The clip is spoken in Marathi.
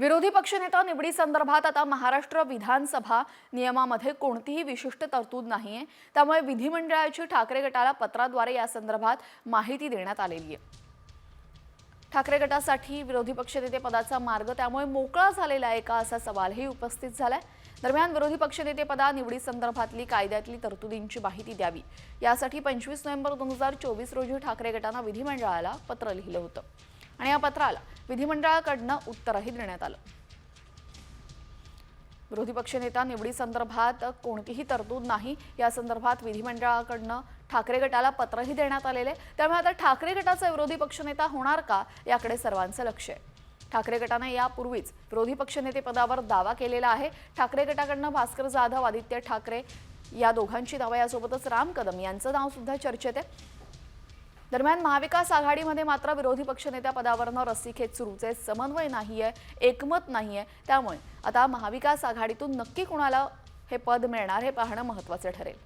विरोधी पक्षनेता निवडी संदर्भात आता महाराष्ट्र विधानसभा नियमामध्ये कोणतीही विशिष्ट तरतूद नाहीये। त्यामुळे विधिमंडळाची ठाकरे गटाला पत्राद्वारे या संदर्भात माहिती देण्यात आलेली आहे। ठाकरे गटासाठी विरोधी पक्षनेते पदाचा मार्ग त्यामुळे मोकळा झालेला आहे का असा सवालही उपस्थित झालाय। दरम्यान विरोधी पक्षनेते पदा निवडी संदर्भातली कायद्यातली तरतुदींची माहिती द्यावी यासाठी 25 नोव्हेंबर 2024 रोजी ठाकरे गटाने विधिमंडळाला पत्र लिहिलं होतं आणि या पत्राला विधिमंडळाकडून उत्तरही देण्यात आलं। विरोधी पक्षनेता निवडी संदर्भात कोणतीही तरतूद नाही या संदर्भात विधिमंडळाकडून ठाकरे गटाला पत्रही देण्यात आलेले। त्यामुळे आता ठाकरे गटाचा विरोधी पक्षनेता होणार का याकडे सर्वांचं लक्ष आहे। ठाकरे गटाने यापूर्वीच विरोधी पक्षनेते पदावर दावा केलेला आहे। ठाकरे गटाकडून भास्कर जाधव, आदित्य ठाकरे या दोघांची नावे यासोबतच राम कदम यांचं नाव सुद्धा चर्चेत आहे। दरम्यान महाविकास आघाडीमध्ये मात्र विरोधी पक्षनेत्या पदावरनं रस्सीखेच सुरूच आहे, समन्वय नाहीये, एकमत नाहीये। त्यामुळे आता महाविकास आघाडीतून नक्की कुणाला हे पद मिळणार हे पाहणं महत्त्वाचं ठरेल।